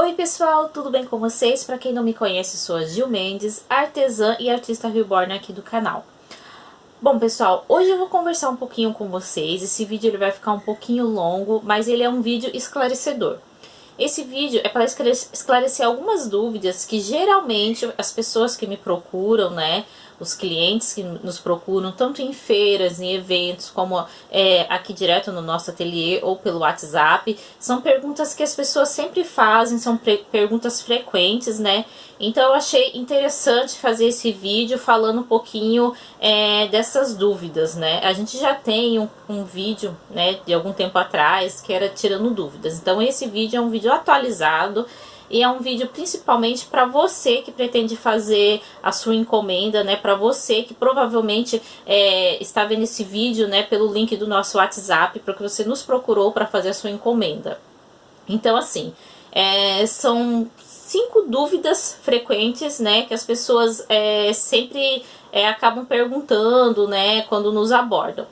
Oi pessoal, tudo bem com vocês? Para quem não me conhece, sou a Gil Mendes, artesã e artista reborn aqui do canal. Bom pessoal, hoje eu vou conversar um pouquinho com vocês. Esse vídeo ele vai ficar um pouquinho longo, mas ele é um vídeo esclarecedor. Esse vídeo é para esclarecer algumas dúvidas que geralmente as pessoas que me procuram, né, os clientes que nos procuram, tanto em feiras, em eventos, como aqui direto no nosso ateliê ou pelo WhatsApp, são perguntas que as pessoas sempre fazem, são perguntas frequentes, né? Então eu achei interessante fazer esse vídeo falando um pouquinho dessas dúvidas, né? A gente já tem um vídeo, né, de algum tempo atrás que era tirando dúvidas. Então esse vídeo é um vídeo atualizado e é um vídeo principalmente para você que pretende fazer a sua encomenda, né? Para você que provavelmente está vendo esse vídeo, né, pelo link do nosso WhatsApp, porque você nos procurou para fazer a sua encomenda. Então assim, são 5 dúvidas frequentes, né, que as pessoas sempre acabam perguntando, né, quando nos abordam.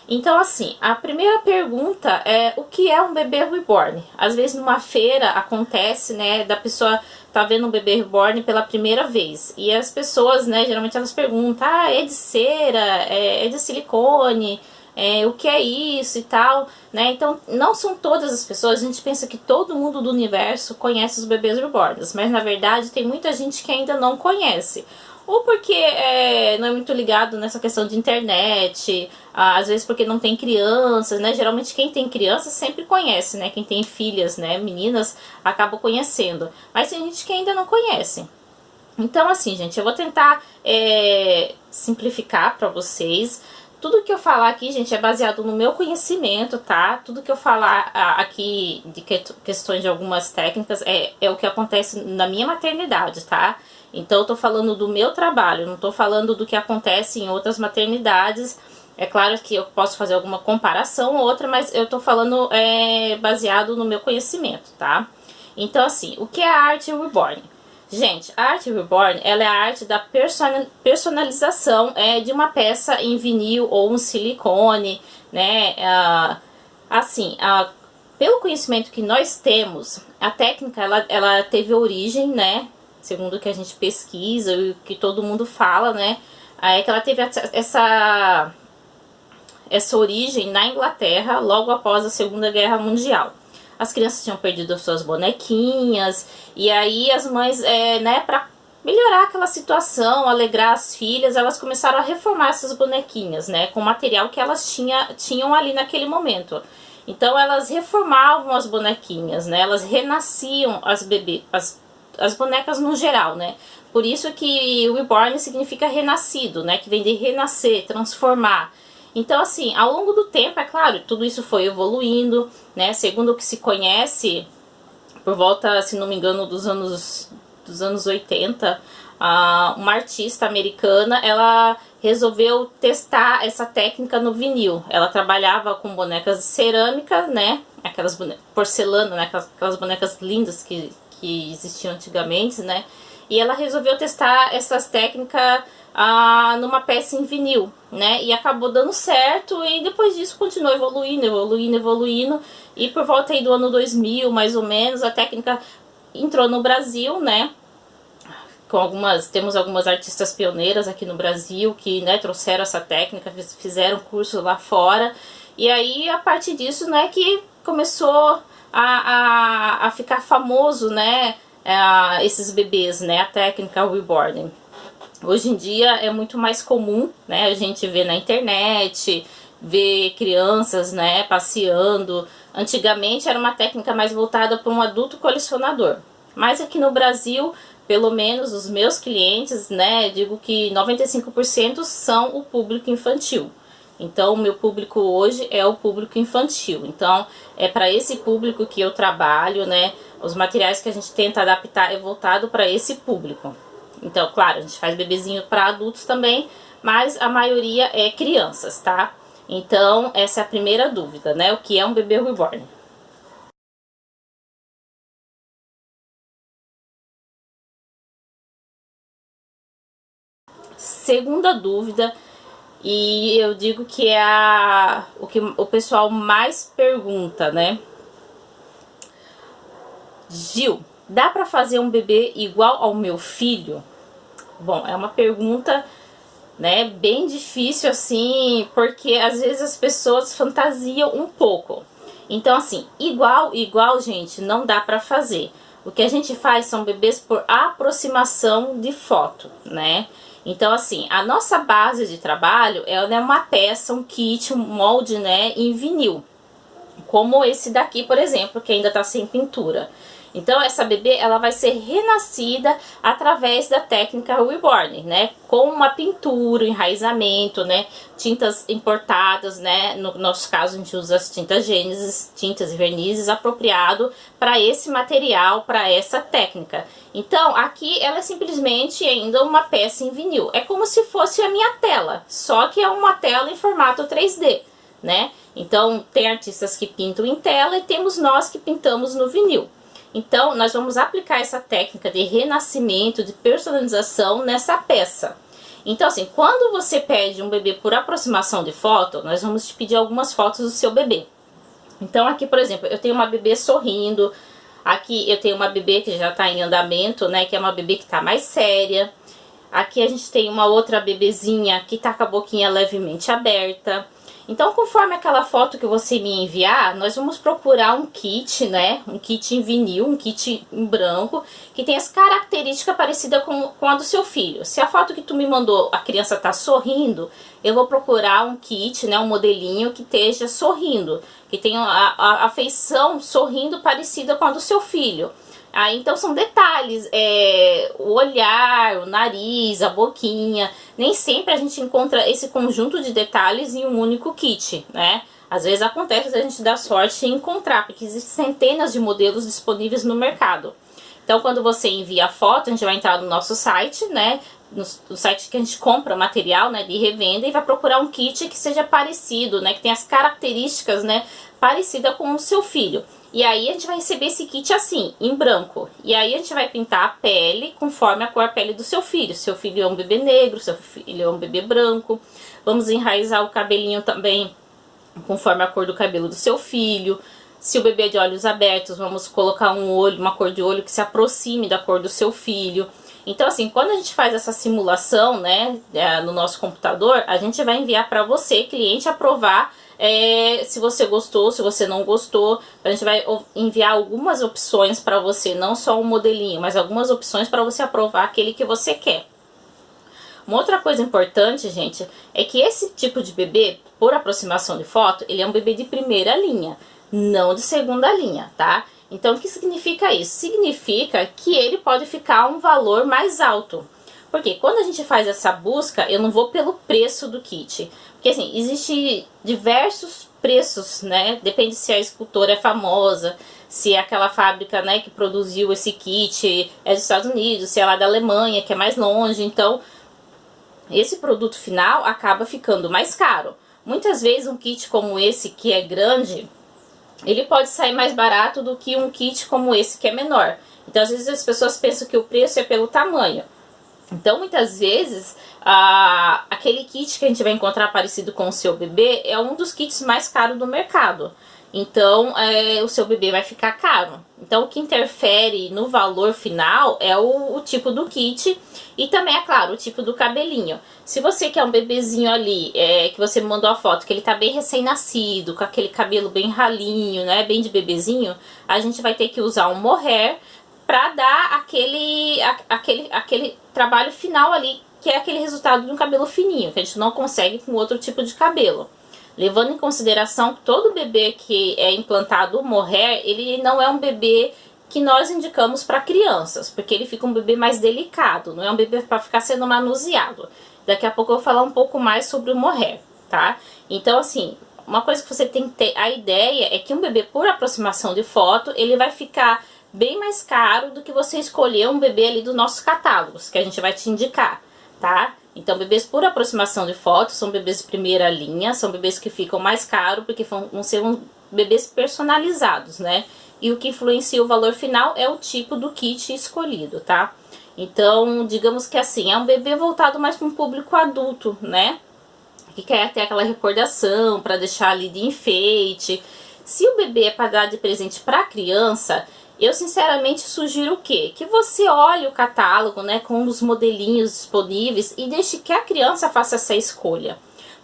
Então assim, a primeira pergunta é o que é um bebê reborn? Às vezes numa feira acontece, né, da pessoa tá vendo um bebê reborn pela primeira vez. E as pessoas, né, geralmente elas perguntam, ah, é de cera, é de silicone, o que é isso e tal, né? Então não são todas as pessoas, a gente pensa que todo mundo do universo conhece os bebês reborns, mas na verdade tem muita gente que ainda não conhece. Ou porque não é muito ligado nessa questão de internet, às vezes porque não tem crianças, né? Geralmente quem tem crianças sempre conhece, né? Quem tem filhas, né, meninas, acaba conhecendo. Mas tem gente que ainda não conhece. Então assim, gente, eu vou tentar simplificar para vocês. Tudo que eu falar aqui, gente, é baseado no meu conhecimento, tá? Tudo que eu falar aqui de questões de algumas técnicas é o que acontece na minha maternidade, tá? Então eu tô falando do meu trabalho, não tô falando do que acontece em outras maternidades. É claro que eu posso fazer alguma comparação ou outra, mas eu tô falando baseado no meu conhecimento, tá? Então assim, o que é a arte reborn? Gente, a arte reborn, ela é a arte da personalização de uma peça em vinil ou um silicone, né? Assim, pelo conhecimento que nós temos, a técnica ela teve origem, né? Segundo o que a gente pesquisa e o que todo mundo fala, né? É que ela teve essa origem na Inglaterra logo após a Segunda Guerra Mundial. As crianças tinham perdido as suas bonequinhas e aí as mães, né, para melhorar aquela situação, alegrar as filhas, elas começaram a reformar essas bonequinhas, né, com o material que elas tinham ali naquele momento. Então elas reformavam as bonequinhas, né, elas renasciam as bonecas no geral, né. Por isso que o reborn significa renascido, né, que vem de renascer, transformar. Então assim, ao longo do tempo, é claro, tudo isso foi evoluindo, né, segundo o que se conhece, por volta, se não me engano, dos anos 80, uma artista americana, ela resolveu testar essa técnica no vinil. Ela trabalhava com bonecas de cerâmica, né, aquelas porcelana, né, aquelas bonecas lindas que existiam antigamente, né, e ela resolveu testar essas técnicas numa peça em vinil, né, e acabou dando certo e depois disso continuou evoluindo e por volta aí do ano 2000, mais ou menos, a técnica entrou no Brasil, né, temos algumas artistas pioneiras aqui no Brasil que, né, trouxeram essa técnica, fizeram curso lá fora e aí a partir disso, né, que começou a ficar famoso, né, esses bebês, né, a técnica reborn. Hoje em dia é muito mais comum, né, a gente vê na internet, ver crianças, né, passeando. Antigamente era uma técnica mais voltada para um adulto colecionador. Mas aqui no Brasil, pelo menos os meus clientes, né, digo que 95% são o público infantil. Então o meu público hoje é o público infantil. Então é para esse público que eu trabalho, né, os materiais que a gente tenta adaptar é voltado para esse público. Então, claro, a gente faz bebezinho para adultos também, mas a maioria é crianças, tá? Então, essa é a primeira dúvida, né? O que é um bebê reborn? Segunda dúvida, e eu digo que é o que o pessoal mais pergunta, né? Gil, Dá pra fazer um bebê igual ao meu filho? Bom, é uma pergunta, né, bem difícil assim, porque às vezes as pessoas fantasiam um pouco. Então assim, igual, gente, não dá pra fazer. O que a gente faz são bebês por aproximação de foto, né? Então assim, a nossa base de trabalho ela é uma peça, um kit, um molde, né, em vinil. Como esse daqui, por exemplo, que ainda tá sem pintura. Então essa bebê ela vai ser renascida através da técnica Reborn, né? Com uma pintura, enraizamento, né? Tintas importadas, né? No nosso caso a gente usa as tintas Gênesis, tintas e vernizes apropriado para esse material, para essa técnica. Então aqui ela é simplesmente ainda uma peça em vinil. É como se fosse a minha tela, só que é uma tela em formato 3D, né? Então tem artistas que pintam em tela e temos nós que pintamos no vinil. Então, nós vamos aplicar essa técnica de renascimento, de personalização nessa peça. Então, assim, quando você pede um bebê por aproximação de foto, nós vamos te pedir algumas fotos do seu bebê. Então, aqui, por exemplo, eu tenho uma bebê sorrindo. Aqui eu tenho uma bebê que já está em andamento, né, que é uma bebê que está mais séria. Aqui a gente tem uma outra bebezinha que está com a boquinha levemente aberta. Então, conforme aquela foto que você me enviar, nós vamos procurar um kit, né? Um kit em vinil, um kit em branco, que tem as características parecidas com a do seu filho. Se a foto que tu me mandou, a criança tá sorrindo, eu vou procurar um kit, né? Um modelinho que esteja sorrindo, que tenha a feição sorrindo parecida com a do seu filho. Então são detalhes, o olhar, o nariz, a boquinha. Nem sempre a gente encontra esse conjunto de detalhes em um único kit, né? Às vezes acontece a gente dar sorte em encontrar, porque existem centenas de modelos disponíveis no mercado. Então quando você envia a foto, a gente vai entrar no nosso site, né? No site que a gente compra material, né, de revenda, e vai procurar um kit que seja parecido, né? Que tenha as características, né, parecidas com o seu filho. E aí a gente vai receber esse kit assim, em branco. E aí a gente vai pintar a pele conforme a cor da pele do seu filho. Seu filho é um bebê negro, seu filho é um bebê branco. Vamos enraizar o cabelinho também conforme a cor do cabelo do seu filho. Se o bebê é de olhos abertos, vamos colocar um olho, uma cor de olho que se aproxime da cor do seu filho. Então assim, quando a gente faz essa simulação, né, no nosso computador, a gente vai enviar para você, cliente, aprovar se você gostou, se você não gostou. A gente vai enviar algumas opções para você, não só um modelinho, mas algumas opções para você aprovar aquele que você quer. Uma outra coisa importante, gente, é que esse tipo de bebê, por aproximação de foto, ele é um bebê de primeira linha, não de segunda linha, tá? Então, o que significa isso? Significa que ele pode ficar um valor mais alto. Porque quando a gente faz essa busca, eu não vou pelo preço do kit. Porque assim, existe diversos preços, né? Depende se a escultora é famosa, se é aquela fábrica, né, que produziu esse kit é dos Estados Unidos, se é lá da Alemanha, que é mais longe. Então, esse produto final acaba ficando mais caro. Muitas vezes um kit como esse, que é grande, ele pode sair mais barato do que um kit como esse, que é menor. Então, às vezes as pessoas pensam que o preço é pelo tamanho. Então, muitas vezes, aquele kit que a gente vai encontrar parecido com o seu bebê é um dos kits mais caros do mercado. Então, o seu bebê vai ficar caro. Então, o que interfere no valor final é o tipo do kit e também, é claro, o tipo do cabelinho. Se você quer um bebezinho ali, que você me mandou a foto, que ele tá bem recém-nascido, com aquele cabelo bem ralinho, né, bem de bebezinho, a gente vai ter que usar um mohair para dar aquele trabalho final ali, que é aquele resultado de um cabelo fininho, que a gente não consegue com outro tipo de cabelo. Levando em consideração que todo bebê que é implantado o mohair, ele não é um bebê que nós indicamos para crianças, porque ele fica um bebê mais delicado, não é um bebê para ficar sendo manuseado. Daqui a pouco eu vou falar um pouco mais sobre o mohair, tá? Então, assim, uma coisa que você tem que ter a ideia é que um bebê por aproximação de foto, ele vai ficar bem mais caro do que você escolher um bebê ali dos nossos catálogos, que a gente vai te indicar, tá? Então, bebês por aproximação de foto são bebês de primeira linha, são bebês que ficam mais caros, porque vão ser bebês personalizados, né? E o que influencia o valor final é o tipo do kit escolhido, tá? Então, digamos que assim, é um bebê voltado mais para um público adulto, né? Que quer ter aquela recordação para deixar ali de enfeite. Se o bebê é para dar de presente para criança, Eu sinceramente sugiro o quê? Que você olhe o catálogo, né, com os modelinhos disponíveis e deixe que a criança faça essa escolha.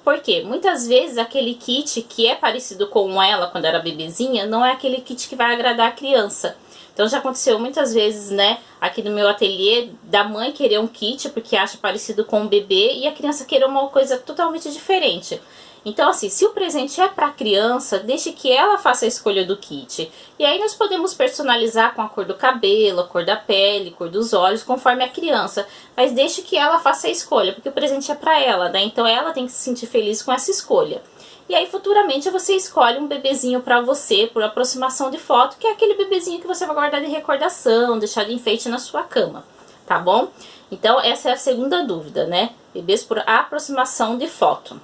Porque muitas vezes aquele kit que é parecido com ela quando era bebezinha não é aquele kit que vai agradar a criança. Então já aconteceu muitas vezes, né, aqui no meu ateliê, da mãe querer um kit porque acha parecido com o bebê e a criança querer uma coisa totalmente diferente. Então assim, se o presente é para criança, deixe que ela faça a escolha do kit. E aí nós podemos personalizar com a cor do cabelo, a cor da pele, a cor dos olhos, conforme a criança. Mas deixe que ela faça a escolha, porque o presente é para ela, né? Então ela tem que se sentir feliz com essa escolha. E aí futuramente você escolhe um bebezinho para você, por aproximação de foto, que é aquele bebezinho que você vai guardar de recordação, deixar de enfeite na sua cama, tá bom? Então essa é a segunda dúvida, né? Bebês por aproximação de foto.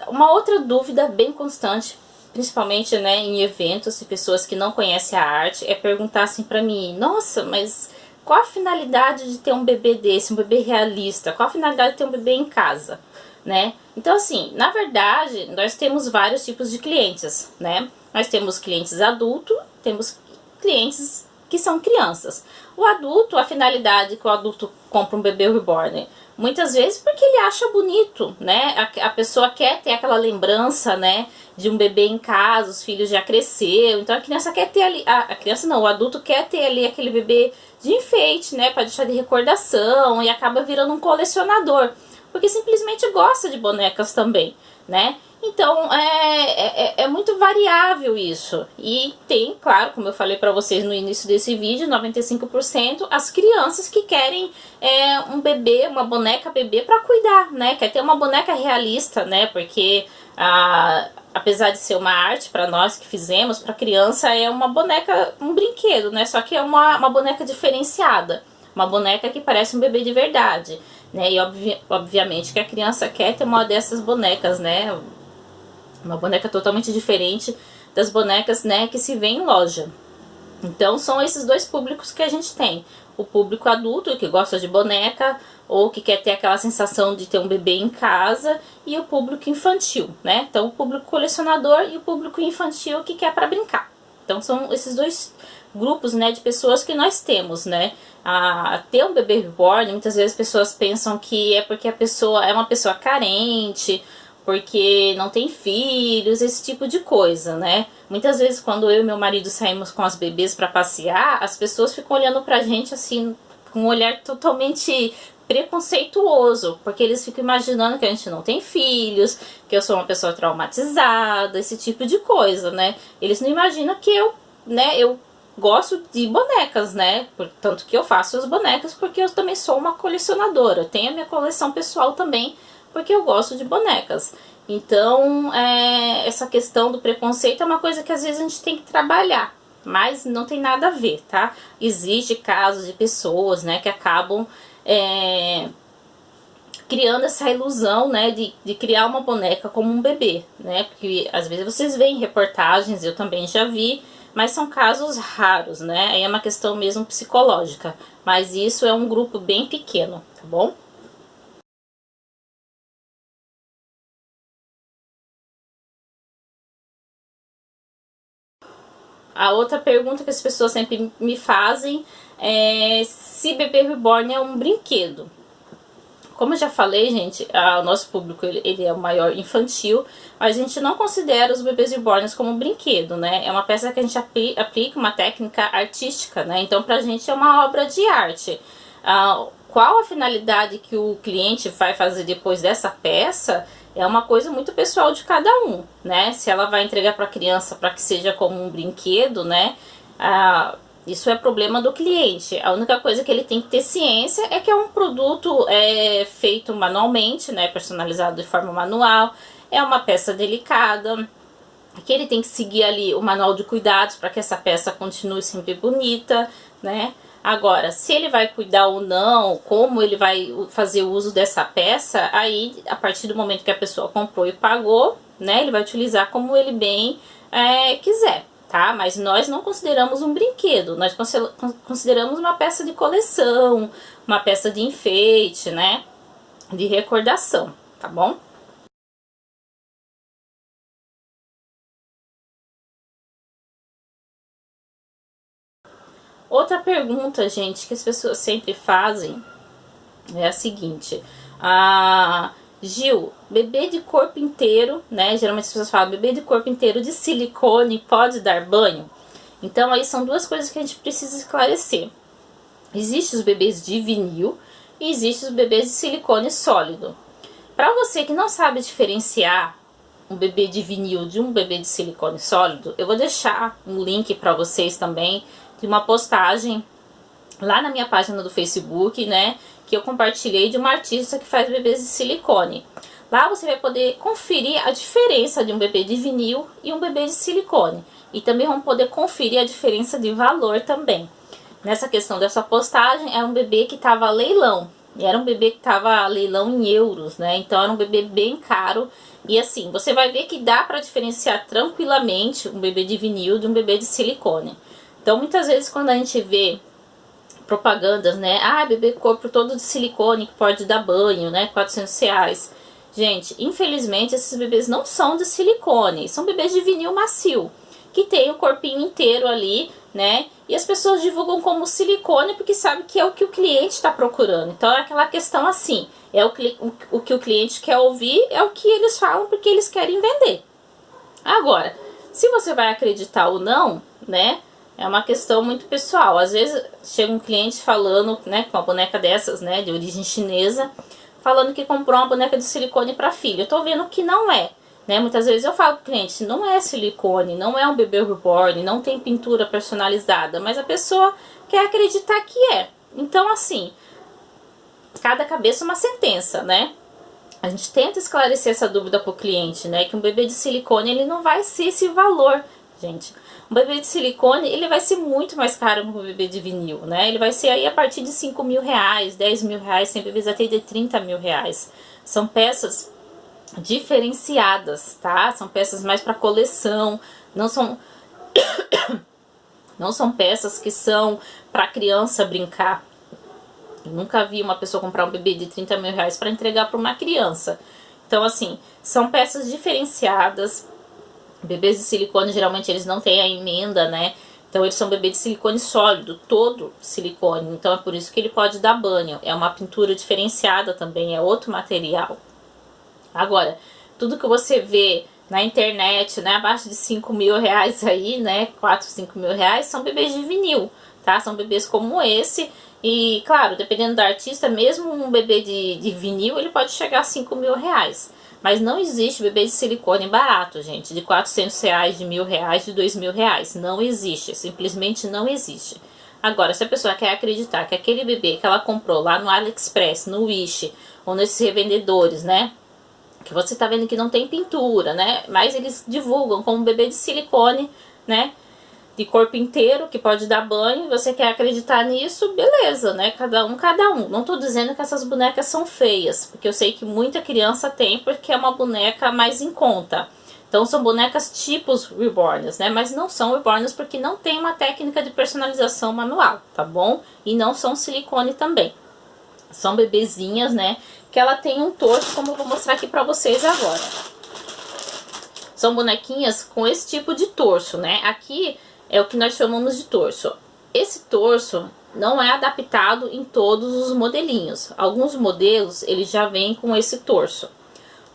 Uma outra dúvida bem constante, principalmente, né, em eventos e pessoas que não conhecem a arte, é perguntar assim pra mim: nossa, mas qual a finalidade de ter um bebê desse, um bebê realista? Qual a finalidade de ter um bebê em casa, né? Então assim, na verdade, nós temos vários tipos de clientes, né? Nós temos clientes adultos, temos clientes que são crianças. O adulto, a finalidade que o adulto compra um bebê reborn, muitas vezes porque ele acha bonito, né? A pessoa quer ter aquela lembrança, né, de um bebê em casa, os filhos já cresceu, então a criança quer ter ali, a criança não, o adulto quer ter ali aquele bebê de enfeite, né, para deixar de recordação, e acaba virando um colecionador, porque simplesmente gosta de bonecas também, né? Então é muito variável isso. E tem, claro, como eu falei para vocês no início desse vídeo, 95% as crianças que querem um bebê, uma boneca bebê para cuidar, né? Quer ter uma boneca realista, né? Porque apesar de ser uma arte para nós que fizemos, para criança é uma boneca, um brinquedo, né? Só que é uma boneca diferenciada. Uma boneca que parece um bebê de verdade, né? E obviamente que a criança quer ter uma dessas bonecas, né? Uma boneca totalmente diferente das bonecas, né, que se vê em loja. Então são esses dois públicos que a gente tem. O público adulto, que gosta de boneca, ou que quer ter aquela sensação de ter um bebê em casa, e o público infantil, né? Então o público colecionador e o público infantil que quer para brincar. Então são esses dois grupos, né, de pessoas que nós temos, né? Ter um bebê reborn, muitas vezes as pessoas pensam que é porque a pessoa é uma pessoa carente, porque não tem filhos, esse tipo de coisa, né? Muitas vezes quando eu e meu marido saímos com as bebês para passear, as pessoas ficam olhando pra gente assim, com um olhar totalmente preconceituoso, porque eles ficam imaginando que a gente não tem filhos, que eu sou uma pessoa traumatizada, esse tipo de coisa, né? Eles não imaginam que eu gosto de bonecas, né? Tanto que eu faço as bonecas porque eu também sou uma colecionadora, eu tenho a minha coleção pessoal também, porque eu gosto de bonecas. Então, essa questão do preconceito é uma coisa que às vezes a gente tem que trabalhar, mas não tem nada a ver, tá? Existe casos de pessoas, né, que acabam criando essa ilusão, né, de criar uma boneca como um bebê, né? Porque às vezes vocês veem reportagens, eu também já vi, mas são casos raros, né? Aí é uma questão mesmo psicológica, mas isso é um grupo bem pequeno, tá bom? A outra pergunta que as pessoas sempre me fazem é se bebê reborn é um brinquedo. Como eu já falei, gente, o nosso público ele é o maior infantil, mas a gente não considera os bebês reborns como um brinquedo, né? É uma peça que a gente aplica uma técnica artística, né? Então pra gente é uma obra de arte. Qual a finalidade que o cliente vai fazer depois dessa peça é uma coisa muito pessoal de cada um, né? Se ela vai entregar para a criança para que seja como um brinquedo, né? Isso é problema do cliente. A única coisa que ele tem que ter ciência é que é um produto feito manualmente, né? Personalizado de forma manual. É uma peça delicada, que ele tem que seguir ali o manual de cuidados para que essa peça continue sempre bonita, né? Agora, se ele vai cuidar ou não, como ele vai fazer o uso dessa peça, aí a partir do momento que a pessoa comprou e pagou, né, ele vai utilizar como ele bem quiser, tá? Mas nós não consideramos um brinquedo, nós consideramos uma peça de coleção, uma peça de enfeite, né, de recordação, tá bom? Outra pergunta, gente, que as pessoas sempre fazem é a seguinte: Gil, bebê de corpo inteiro, né? Geralmente as pessoas falam, bebê de corpo inteiro de silicone pode dar banho? Então aí são duas coisas que a gente precisa esclarecer. Existem os bebês de vinil e existem os bebês de silicone sólido. Para você que não sabe diferenciar um bebê de vinil de um bebê de silicone sólido, eu vou deixar um link para vocês também de uma postagem lá na minha página do Facebook, né, que eu compartilhei de uma artista que faz bebês de silicone. Lá você vai poder conferir a diferença de um bebê de vinil e um bebê de silicone. E também vão poder conferir a diferença de valor também. Nessa questão dessa postagem, era um bebê que estava leilão. E era um bebê que estava leilão em euros, né? Então era um bebê bem caro. E assim, você vai ver que dá para diferenciar tranquilamente um bebê de vinil de um bebê de silicone. Então muitas vezes quando a gente vê propagandas, né? Ah, bebê corpo todo de silicone que pode dar banho, né? R$ 400. Gente, infelizmente esses bebês não são de silicone, são bebês de vinil macio, que tem o corpinho inteiro ali, né? E as pessoas divulgam como silicone porque sabe que é o que o cliente está procurando. Então é aquela questão assim, é o que o cliente quer ouvir, é o que eles falam porque eles querem vender. Agora, se você vai acreditar ou não, né? É uma questão muito pessoal. Às vezes chega um cliente falando, né, com uma boneca dessas, né, de origem chinesa, falando que comprou uma boneca de silicone para filho. Eu tô vendo que não é, né? Muitas vezes eu falo pro cliente, não é silicone, não é um bebê reborn, não tem pintura personalizada, mas a pessoa quer acreditar que é. Então, assim, cada cabeça é uma sentença, né? A gente tenta esclarecer essa dúvida pro cliente, né, que um bebê de silicone ele não vai ser esse valor, gente. Um bebê de silicone, ele vai ser muito mais caro que um bebê de vinil, né? Ele vai ser aí a partir de R$ 5.000, R$ 10.000, tem bebês até de R$ 30.000. São peças diferenciadas, tá? São peças mais para coleção, não são não são peças que são para criança brincar. Eu nunca vi uma pessoa comprar um bebê de R$ 30.000 para entregar para uma criança. Então, assim, são peças diferenciadas. Bebês de silicone, geralmente, eles não têm a emenda, né? Então, eles são bebês de silicone sólido, todo silicone. Então, é por isso que ele pode dar banho. É uma pintura diferenciada também, é outro material. Agora, tudo que você vê na internet, né, abaixo de R$ 5.000 aí, né, 4, R$ 5.000, são bebês de vinil, tá? São bebês como esse. E, claro, dependendo da artista, mesmo um bebê de vinil, ele pode chegar a R$ 5.000. Mas não existe bebê de silicone barato, gente, de R$ 400, de R$ 1.000, de R$ 2.000. Não existe, simplesmente não existe. Agora, se a pessoa quer acreditar que aquele bebê que ela comprou lá no AliExpress, no Wish, ou nesses revendedores, né, que você tá vendo que não tem pintura, né, mas eles divulgam como bebê de silicone, né, de corpo inteiro, que pode dar banho, você quer acreditar nisso, beleza, né? Cada um, cada um. Não tô dizendo que essas bonecas são feias, porque eu sei que muita criança tem, porque é uma boneca mais em conta. Então são bonecas tipos reborns, né? Mas não são reborns porque não tem uma técnica de personalização manual, tá bom? E não são silicone também. São bebezinhas, né? Que ela tem um torso, como eu vou mostrar aqui pra vocês agora. São bonequinhas com esse tipo de torso, né? Aqui é o que nós chamamos de torso. Esse torso não é adaptado em todos os modelinhos. Alguns modelos eles já vêm com esse torso.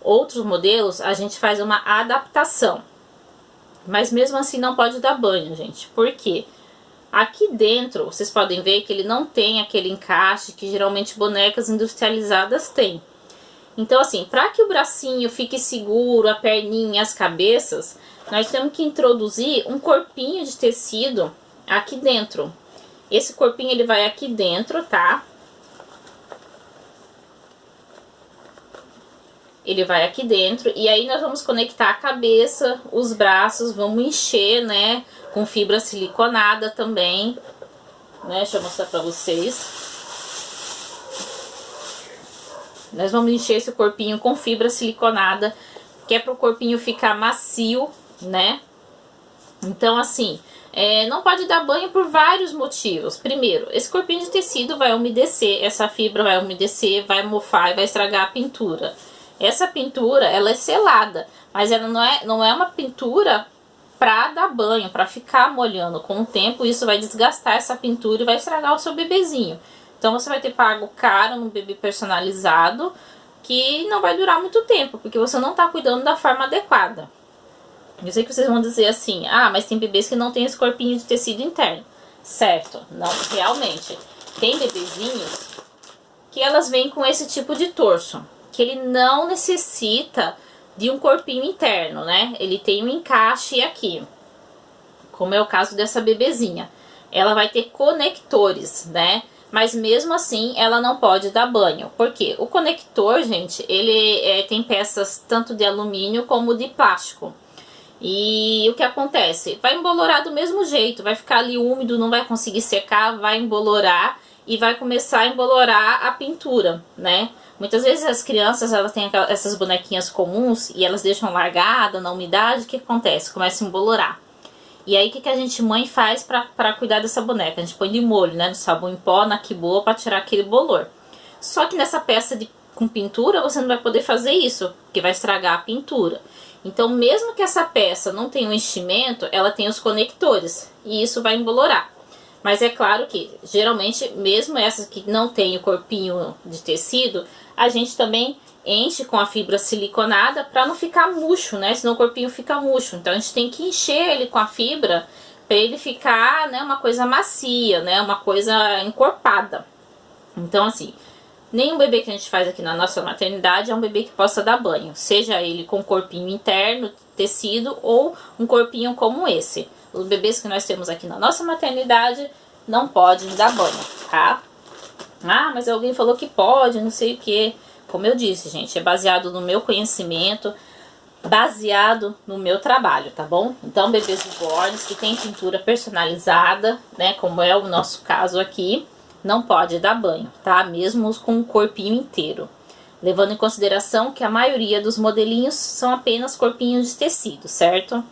Outros modelos a gente faz uma adaptação. Mas mesmo assim não pode dar banho, gente. Por quê? Aqui dentro, vocês podem ver que ele não tem aquele encaixe que geralmente bonecas industrializadas têm. Então assim, para que o bracinho fique seguro, a perninha, as cabeças, nós temos que introduzir um corpinho de tecido aqui dentro. Esse corpinho ele vai aqui dentro, tá? Ele vai aqui dentro e aí nós vamos conectar a cabeça, os braços, vamos encher, né, com fibra siliconada também, né? Deixa eu mostrar pra vocês. Nós vamos encher esse corpinho com fibra siliconada, que é para o corpinho ficar macio, né? Então, assim, não pode dar banho por vários motivos. Primeiro, esse corpinho de tecido vai umedecer, essa fibra vai umedecer, vai mofar e vai estragar a pintura. Essa pintura, ela é selada, mas ela não é uma pintura pra dar banho, pra ficar molhando. Com o tempo isso vai desgastar essa pintura e vai estragar o seu bebezinho. Então você vai ter pago caro num bebê personalizado que não vai durar muito tempo, porque você não tá cuidando da forma adequada. Eu sei que vocês vão dizer assim, ah, mas tem bebês que não tem esse corpinho de tecido interno. Certo, não, realmente. Tem bebezinhos que elas vêm com esse tipo de torso, que ele não necessita de um corpinho interno, né? Ele tem um encaixe aqui, como é o caso dessa bebezinha. Ela vai ter conectores, né? Mas mesmo assim ela não pode dar banho. Por quê? O conector, gente, ele tem peças tanto de alumínio como de plástico. E o que acontece? Vai embolorar do mesmo jeito, vai ficar ali úmido, não vai conseguir secar, vai embolorar e vai começar a embolorar a pintura, né? Muitas vezes as crianças, elas têm essas bonequinhas comuns e elas deixam largada na umidade, o que acontece? Começa a embolorar. E aí o que a gente mãe faz pra cuidar dessa boneca? A gente põe de molho, né, no sabão em pó, na quiboa, pra tirar aquele bolor. Só que nessa peça com pintura você não vai poder fazer isso, porque vai estragar a pintura. Então mesmo que essa peça não tenha um enchimento, ela tem os conectores e isso vai embolorar. Mas é claro que geralmente mesmo essas que não tem o corpinho de tecido, a gente também enche com a fibra siliconada para não ficar murcho, né? Senão o corpinho fica murcho. Então a gente tem que encher ele com a fibra para ele ficar, né, uma coisa macia, né, uma coisa encorpada. Então assim, nenhum bebê que a gente faz aqui na nossa maternidade é um bebê que possa dar banho, seja ele com corpinho interno, tecido, ou um corpinho como esse. Os bebês que nós temos aqui na nossa maternidade não podem dar banho, tá? Ah, mas alguém falou que pode, não sei o que. Como eu disse, gente, é baseado no meu conhecimento, baseado no meu trabalho, tá bom? Então, bebês newborns que tem pintura personalizada, né, como é o nosso caso aqui, não pode dar banho, tá? Mesmo os com o corpinho inteiro. Levando em consideração que a maioria dos modelinhos são apenas corpinhos de tecido, certo?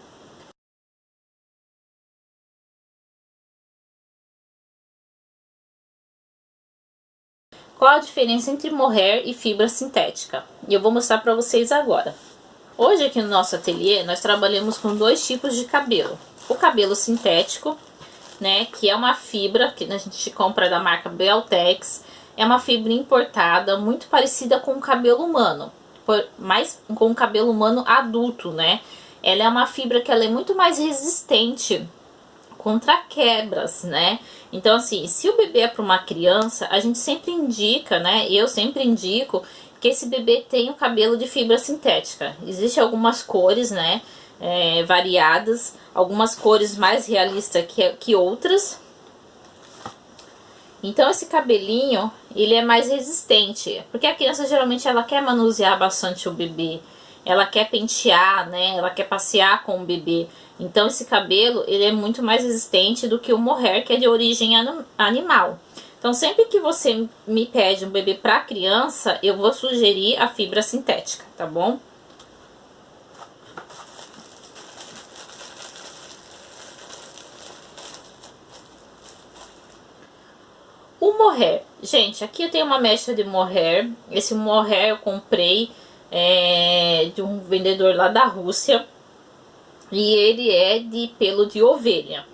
Qual a diferença entre mohair e fibra sintética? E eu vou mostrar para vocês agora. Hoje aqui no nosso ateliê nós trabalhamos com dois tipos de cabelo. O cabelo sintético, né, que é uma fibra que a gente compra da marca Beltex. É uma fibra importada, muito parecida com o cabelo humano, mas com o cabelo humano adulto, né? Ela é uma fibra que ela é muito mais resistente contra quebras, né? Então assim, se o bebê é para uma criança, a gente sempre indica, né? Eu sempre indico que esse bebê tenha o cabelo de fibra sintética. Existem algumas cores, né? Variadas, algumas cores mais realistas que outras. Então esse cabelinho, ele é mais resistente, porque a criança geralmente ela quer manusear bastante o bebê, ela quer pentear, né? Ela quer passear com o bebê. Então esse cabelo, ele é muito mais resistente do que o mohair, que é de origem animal. Então sempre que você me pede um bebê para criança, eu vou sugerir a fibra sintética, tá bom? O mohair, gente, aqui eu tenho uma mecha de mohair. Esse mohair eu comprei de um vendedor lá da Rússia. E ele é de pelo de ovelha.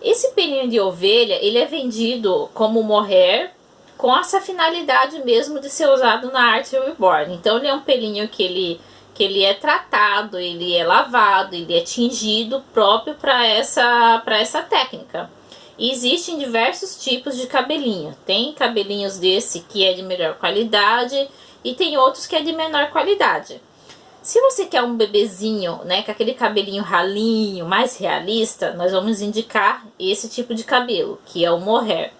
Esse pelinho de ovelha, ele é vendido como mohair com essa finalidade mesmo de ser usado na arte reborn. Então ele é um pelinho que ele é tratado, ele é lavado, ele é tingido próprio para essa técnica. E existem diversos tipos de cabelinho. Tem cabelinhos desse que é de melhor qualidade e tem outros que é de menor qualidade. Se você quer um bebezinho, né, com aquele cabelinho ralinho, mais realista, nós vamos indicar esse tipo de cabelo, que é o mohair.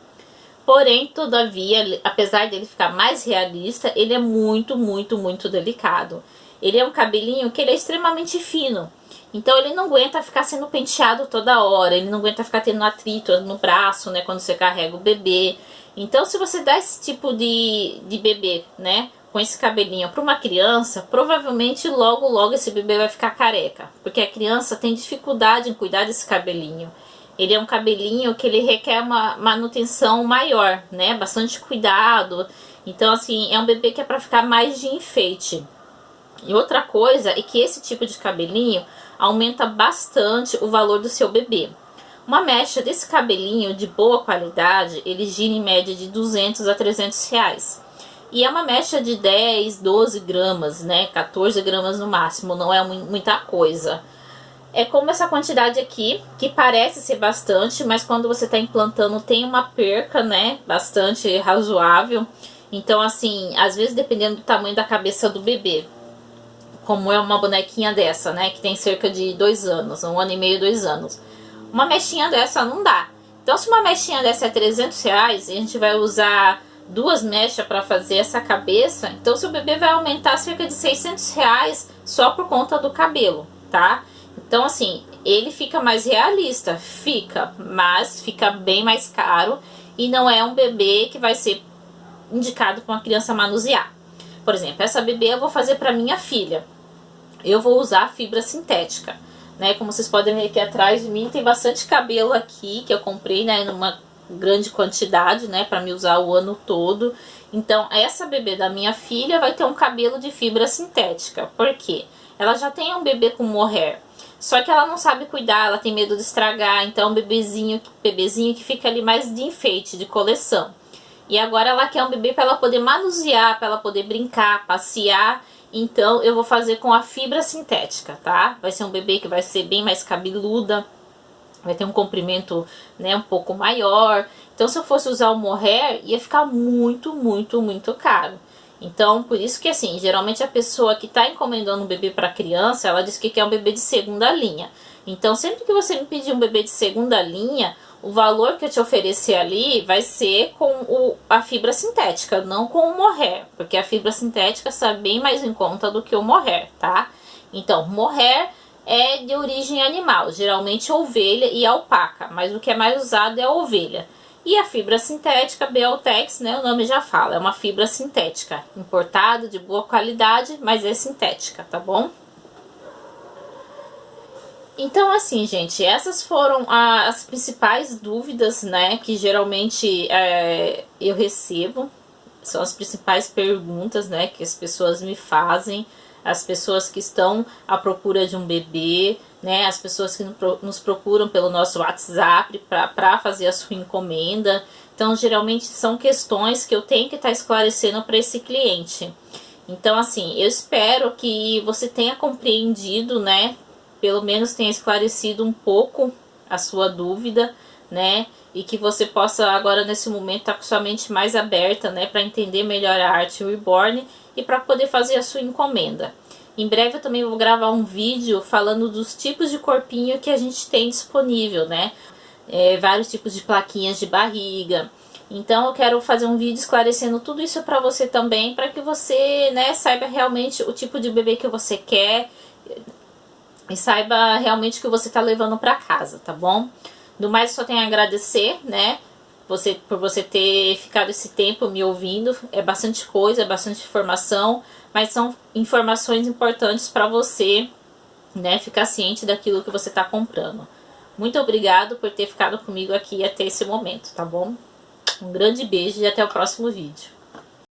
Porém, todavia, apesar dele ficar mais realista, ele é muito, muito, muito delicado. Ele é um cabelinho que ele é extremamente fino. Então ele não aguenta ficar sendo penteado toda hora, ele não aguenta ficar tendo atrito no braço, né, quando você carrega o bebê. Então se você dá esse tipo de bebê, né, com esse cabelinho para uma criança, provavelmente logo logo esse bebê vai ficar careca, porque a criança tem dificuldade em cuidar desse cabelinho. Ele é um cabelinho que ele requer uma manutenção maior, né, bastante cuidado. Então assim, é um bebê que é para ficar mais de enfeite. E outra coisa é que esse tipo de cabelinho, aumenta bastante o valor do seu bebê. Uma mecha desse cabelinho de boa qualidade, ele gira em média de 200 a 300 reais. E é uma mecha de 10, 12 gramas, né? 14 gramas no máximo, não é muita coisa. É como essa quantidade aqui, que parece ser bastante, mas quando você está implantando tem uma perca, né? Bastante razoável. Então, assim, às vezes dependendo do tamanho da cabeça do bebê, como é uma bonequinha dessa, né? Que tem cerca de 2 anos, 1 ano e meio, 2 anos. Uma mechinha dessa não dá. Então, se uma mechinha dessa é 300 reais e a gente vai usar 2 mechas para fazer essa cabeça, então seu bebê vai aumentar cerca de 600 reais só por conta do cabelo, tá? Então, assim, ele fica mais realista, fica, mas fica bem mais caro e não é um bebê que vai ser indicado para uma criança manusear. Por exemplo, essa bebê eu vou fazer para minha filha. Eu vou usar fibra sintética, né? Como vocês podem ver aqui atrás de mim, tem bastante cabelo aqui que eu comprei, né, numa grande quantidade, né, para me usar o ano todo. Então, essa bebê da minha filha vai ter um cabelo de fibra sintética. Por quê? Ela já tem um bebê com mohair, só que ela não sabe cuidar, ela tem medo de estragar, então é um bebezinho que fica ali mais de enfeite, de coleção. E agora ela quer um bebê para ela poder manusear, para ela poder brincar, passear. Então eu vou fazer com a fibra sintética, tá? Vai ser um bebê que vai ser bem mais cabeluda, vai ter um comprimento, né, um pouco maior. Então se eu fosse usar o mohair, ia ficar muito, muito, muito caro. Então, por isso que assim, geralmente a pessoa que está encomendando um bebê para criança, ela diz que quer um bebê de segunda linha. Então, sempre que você me pedir um bebê de segunda linha, o valor que eu te oferecer ali vai ser com a fibra sintética, não com o mohair, porque a fibra sintética está bem mais em conta do que o mohair, tá? Então, mohair é de origem animal, geralmente ovelha e alpaca, mas o que é mais usado é a ovelha. E a fibra sintética, Beltex, né, o nome já fala, é uma fibra sintética, importada, de boa qualidade, mas é sintética, tá bom? Então, assim, gente, essas foram as principais dúvidas, né, que geralmente eu recebo. São as principais perguntas, né, que as pessoas me fazem. As pessoas que estão à procura de um bebê, né, as pessoas que nos procuram pelo nosso WhatsApp para fazer a sua encomenda. Então, geralmente são questões que eu tenho que estar esclarecendo para esse cliente. Então, assim, eu espero que você tenha compreendido, né, pelo menos tenha esclarecido um pouco a sua dúvida, né? E que você possa agora nesse momento estar com sua mente mais aberta, né? Para entender melhor a arte reborn e para poder fazer a sua encomenda. Em breve eu também vou gravar um vídeo falando dos tipos de corpinho que a gente tem disponível, né? Vários tipos de plaquinhas de barriga. Então eu quero fazer um vídeo esclarecendo tudo isso para você também, para que você, né, saiba realmente o tipo de bebê que você quer e saiba realmente o que você está levando para casa, tá bom? Do mais, eu só tenho a agradecer, né, por você ter ficado esse tempo me ouvindo. É bastante coisa, é bastante informação, mas são informações importantes para você, né, ficar ciente daquilo que você está comprando. Muito obrigado por ter ficado comigo aqui até esse momento, tá bom? Um grande beijo e até o próximo vídeo.